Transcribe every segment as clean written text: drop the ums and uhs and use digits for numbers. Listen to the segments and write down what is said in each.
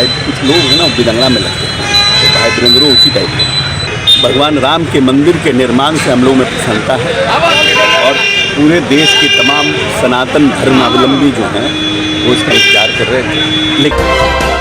भाई कुछ लोग हैं ना बिदंगला में लगते हैं, तो भाई वीरेंद्र उसी टाइप के। भगवान राम के मंदिर के निर्माण से हम लोगों में प्रसन्नता है और पूरे देश के तमाम सनातन धर्मावलंबी जो हैं वो इसका इंतजार कर रहे थे। लेकिन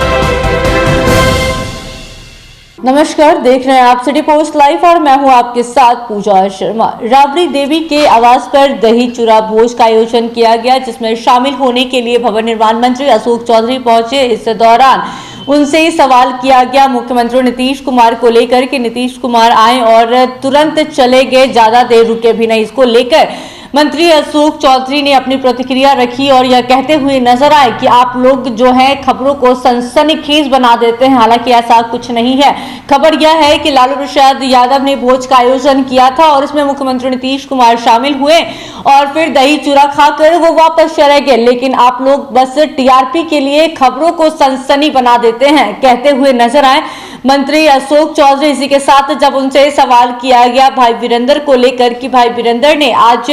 नमस्कार, देख रहे हैं आप सिटी पोस्ट लाइव और मैं हूं आपके साथ पूजा शर्मा। राबड़ी देवी के आवास पर दही चूड़ा भोज का आयोजन किया गया, जिसमें शामिल होने के लिए भवन निर्माण मंत्री अशोक चौधरी पहुंचे। इस दौरान उनसे सवाल किया गया मुख्यमंत्री नीतीश कुमार को लेकर कि नीतीश कुमार आए और तुरंत चले गए, ज्यादा देर रुके भी नहीं। इसको लेकर मंत्री अशोक चौधरी ने अपनी प्रतिक्रिया रखी और यह कहते हुए नजर आए कि आप लोग जो है खबरों को सनसनीखेज बना देते हैं, हालांकि ऐसा कुछ नहीं है। खबर यह है कि लालू प्रसाद यादव ने भोज का आयोजन किया था और इसमें मुख्यमंत्री नीतीश कुमार शामिल हुए और फिर दही चूड़ा खाकर वो वापस चले गए। लेकिन आप लोग बस टीआरपी के लिए खबरों को सनसनी बना देते हैं, कहते हुए नजर आए मंत्री अशोक चौधरी। इसी के साथ जब उनसे सवाल किया गया भाई वीरेंद्र को लेकर कि भाई वीरेंद्र ने आज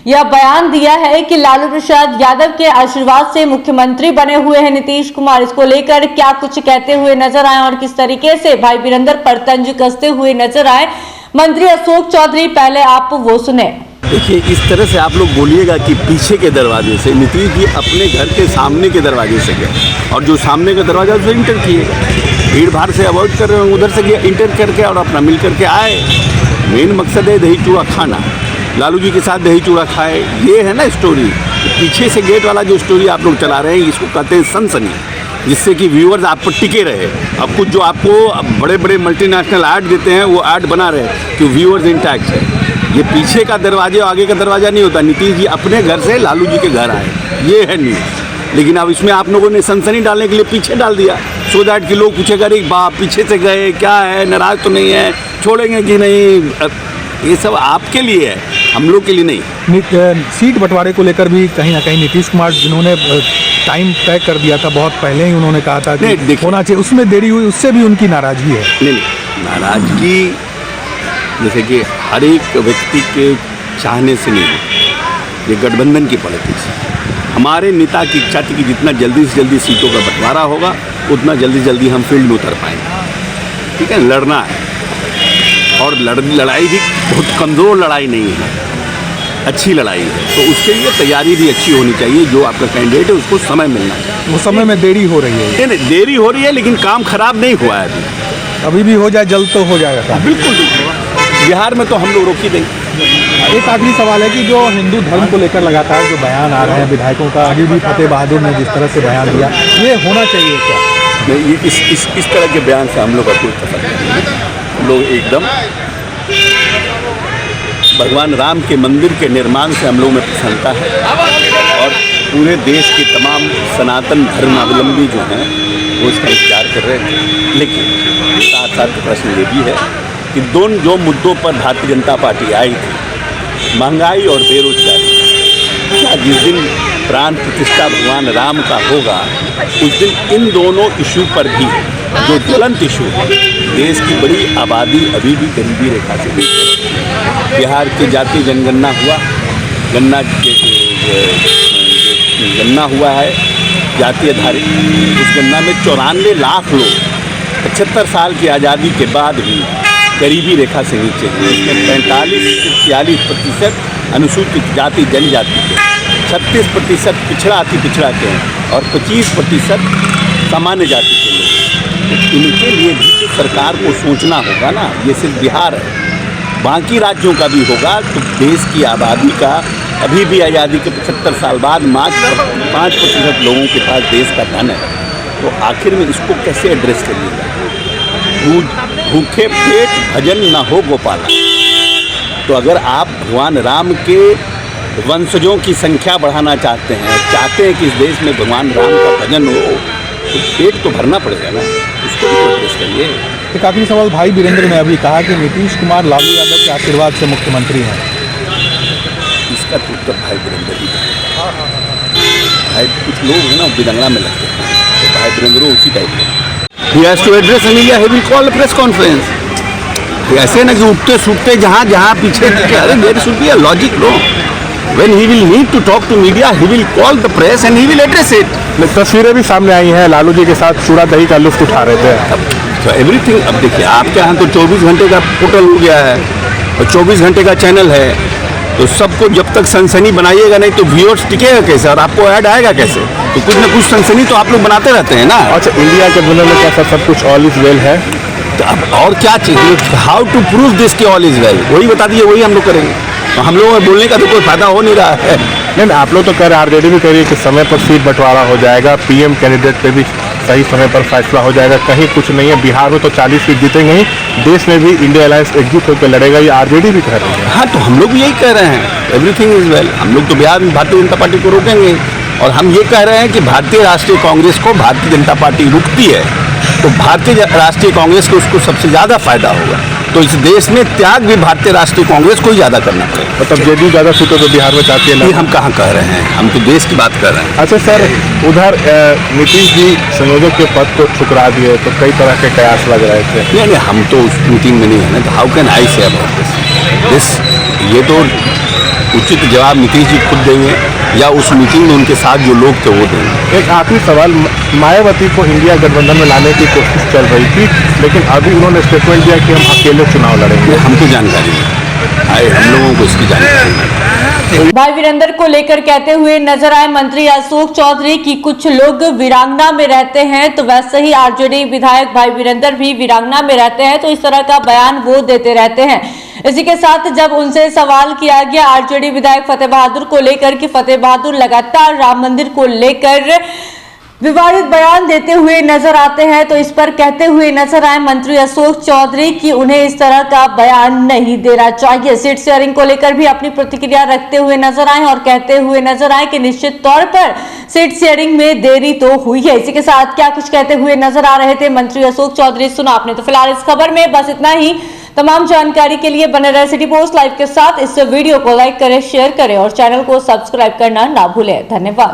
यह बयान दिया है कि लालू प्रसाद यादव के आशीर्वाद से मुख्यमंत्री बने हुए हैं नीतीश कुमार, इसको लेकर क्या कुछ कहते हुए नजर आए और किस तरीके से भाई वीरेंद्र पर तंज कसते हुए नजर आए मंत्री अशोक चौधरी, पहले आप वो सुने। देखिए, इस तरह से आप लोग बोलिएगा कि पीछे के दरवाजे से नीतीश जी अपने घर के सामने के दरवाजे से गए और जो सामने का दरवाजा उसे इंटर किएगा, भीड़ भाड़ से अवॉइड कर रहे हैं, उधर से गया इंटर करके और अपना मिल करके आए। मेन मकसद है दही चूड़ा खाना, लालू जी के साथ दही चूड़ा खाए, ये है ना स्टोरी। पीछे से गेट वाला जो स्टोरी आप लोग चला रहे हैं इसको कहते हैं सनसनी, जिससे कि व्यूअर्स आप पर टिके रहे। अब कुछ जो आपको बड़े बड़े मल्टीनेशनल ऐड देते हैं वो ऐड बना रहे कि व्यूअर्स इंटैक्ट है। ये पीछे का दरवाजे आगे का दरवाज़ा नहीं होता। नीतीश जी अपने घर से लालू जी के घर आए, ये है न्यूज़। लेकिन अब इसमें आप लोगों ने सनसनी डालने के लिए पीछे डाल दिया, सो दैट कि लोग पूछेगा अरे बाप पीछे से गए, क्या है, नाराज़ तो नहीं है, छोड़ेंगे कि नहीं। ये सब आपके लिए है, हम लोग के लिए नहीं। सीट बंटवारे को लेकर भी कहीं ना कहीं नीतीश कुमार जिन्होंने टाइम तय कर दिया था, बहुत पहले ही उन्होंने कहा था कि होना चाहिए, उसमें देरी हुई, उससे भी उनकी नाराज़गी है। नहीं, नाराज़गी जैसे कि हर एक व्यक्ति के चाहने से नहीं है, ये गठबंधन की पॉलिटिक्स है। हमारे नेता की इच्छा थी कि जितना जल्दी से जल्दी सीटों का बंटवारा होगा उतना जल्दी जल्दी हम फील्ड में उतर पाएंगे। ठीक है, लड़ना है और लड़ाई भी बहुत कमज़ोर लड़ाई नहीं है, अच्छी लड़ाई है, तो उसके लिए तैयारी भी अच्छी होनी चाहिए। जो आपका कैंडिडेट है उसको समय मिलना चाहिए। वो समय में देरी हो रही है। नहीं, देरी हो रही है लेकिन काम खराब नहीं हुआ है अभी भी हो जाए, जल्द तो हो जाएगा। बिल्कुल बिहार में तो हम लोग रोक ही देंगे। एक आखिरी सवाल है कि जो हिंदू धर्म को लेकर लगातार जो बयान आ रहे हैं विधायकों का, अभी भी फतेह बहादुर ने जिस तरह से बयान दिया, ये होना चाहिए क्या? नहीं, ये इस तरह के बयान से हम लोग का कोई पसंद नहीं। हम लोग एकदम भगवान राम के मंदिर के निर्माण से हम लोगों में प्रसन्नता है और पूरे देश के तमाम सनातन धर्मावलंबी जो हैं वो इसका इंतजार कर रहे थे। लेकिन साथ साथ प्रश्न ये भी है कि जो मुद्दों पर भारतीय जनता पार्टी आई थी, महंगाई और बेरोजगारी, क्या जिस दिन प्राण प्रतिष्ठा भगवान राम का होगा उस दिन इन दोनों इशू पर भी जो ज्वलंत इशू है, देश की बड़ी आबादी अभी भी गरीबी रेखा से नीचे है। बिहार के जातीय जनगणना हुआ, गणना हुआ है जातीय आधारित, उस गणना में 94 लाख लोग 75 साल की आज़ादी के बाद भी गरीबी रेखा से नीचे हैं। इसमें 45 से 46% अनुसूचित जाति जनजाति के, 36% पिछड़ा अति पिछड़ा के हैं और 25% सामान्य जाति के लोग। इनके लिए भी तो सरकार को सोचना होगा ना। ये सिर्फ बिहार है, बाकी राज्यों का भी होगा। तो देश की आबादी का अभी भी आज़ादी के 75 साल बाद मात्र 5% लोगों के पास देश का धन है, तो आखिर में इसको कैसे एड्रेस करिएगा? भूखे पेट भजन न हो गोपाला। तो अगर आप भगवान राम के वंशजों की संख्या बढ़ाना चाहते हैं कि इस देश में भगवान राम का भजन हो, तो पेट तो भरना पड़ेगा ना, उसको भी एड्रेस करिए। एक आखिरी सवाल, भाई वीरेंद्र ने अभी कहा कि नीतीश कुमार लालू यादव के आशीर्वाद से मुख्यमंत्री हैं। इसका तो उत्तर भाई वीरेंद्र ही है। भाई कुछ लोग हैं ना बिदंगला में लगते हैं, तो भाई वीरेंद्र उसी टाइप के। He has to address India, he will call a press conference. ऐसे ना कि उठते सूखते जहाँ पीछे, अरे there should be a logic no. When he will need to talk to media, he will call the press and he will address it. तस्वीरें भी सामने आई हैं, लालू जी के साथ चूड़ा दही का लुत्फ उठा रहे थे। तो एवरीथिंग, अब देखिए आपके यहाँ तो 24 घंटे का पोर्टल हो गया है और 24 घंटे का चैनल है, तो सबको जब तक सनसनी बनाइएगा नहीं तो व्यूअर्स टिकेगा कैसे और आपको ऐड आएगा कैसे? तो कुछ ना कुछ सनसनी तो आप लोग बनाते रहते हैं ना। अच्छा, इंडिया के दुनिया में कैसा सब कुछ ऑल इज वेल है? तो अब और क्या चाहिए? हाउ टू प्रूव दिस कि ऑल इज वेल, वही बता दीजिए, वही हम लोग करेंगे। तो हम लोगों में बोलने का तो कोई फायदा हो नहीं रहा है। नहीं, आप लोग तो कह रहे हैं, आरजेडी भी कह रही है कि समय पर सीट बंटवारा हो जाएगा, पीएम कैंडिडेट पे भी सही समय पर फैसला हो जाएगा। कहीं कुछ नहीं है, बिहार में तो 40 सीट जीतेंगे ही, देश में भी इंडिया अलायंस एकजुट होकर लड़ेगा, ये आरजेडी भी कह रही है। हाँ, तो हम लोग भी यही कह रहे हैं, एवरीथिंग इज वेल। हम लोग तो बिहार में भारतीय जनता पार्टी को रोकेंगे और हम ये कह रहे हैं कि भारतीय राष्ट्रीय कांग्रेस को भारतीय जनता पार्टी रुकती है तो भारतीय राष्ट्रीय कांग्रेस को उसको सबसे ज़्यादा फायदा होगा। तो इस देश में त्याग भी भारतीय राष्ट्रीय कांग्रेस को ही ज़्यादा करना पड़ेगा। मतलब जेडीयू ज़्यादा सीटों तो बिहार में चाहती है ना? ये हम कहाँ कह रहे हैं, हम तो देश की बात कर रहे हैं। अच्छा सर, उधर नीतीश जी संयोजक के पद को ठुकरा दिए तो कई तरह के कयास लग रहे थे। नहीं, हम तो उस मीटिंग में नहीं है ना, तो how can I say about this? ये तो उचित जवाब नीतीश जी खुद देंगे या उस मीटिंग में उनके साथ जो लोग थे वो देंगे। एक आखिरी सवाल, मायावती को इंडिया गठबंधन में लाने की कोशिश चल रही थी, लेकिन अभी उन्होंने स्टेटमेंट दिया कि हम अकेले चुनाव लड़ेंगे। हमको जानकारी नहीं, हम लोगों को इसकी जानकारी नहीं। भाई वीरेंद्र को लेकर कहते हुए नजर आए मंत्री अशोक चौधरी कि कुछ लोग वीरांगना में रहते हैं, तो वैसे ही आरजेडी विधायक भाई वीरेंद्र भी वीरांगना में रहते हैं, तो इस तरह का बयान वो देते रहते हैं। इसी के साथ जब उनसे सवाल किया गया आरजेडी विधायक फतेह बहादुर को लेकर कि फतेह बहादुर लगातार राम मंदिर को लेकर विवादित बयान देते हुए नजर आते हैं, तो इस पर कहते हुए नजर आए मंत्री अशोक चौधरी कि उन्हें इस तरह का बयान नहीं देना चाहिए। सीट शेयरिंग को लेकर भी अपनी प्रतिक्रिया रखते हुए नजर आए और कहते हुए नजर आए कि निश्चित तौर पर सीट शेयरिंग में देरी तो हुई है। इसी के साथ क्या कुछ कहते हुए नजर आ रहे थे मंत्री अशोक चौधरी, सुना आपने। तो फिलहाल इस खबर में बस इतना ही। तमाम जानकारी के लिए बने रहे सिटी पोस्ट लाइव के साथ। इस वीडियो को लाइक करें, शेयर करें और चैनल को सब्सक्राइब करना ना भूलें। धन्यवाद।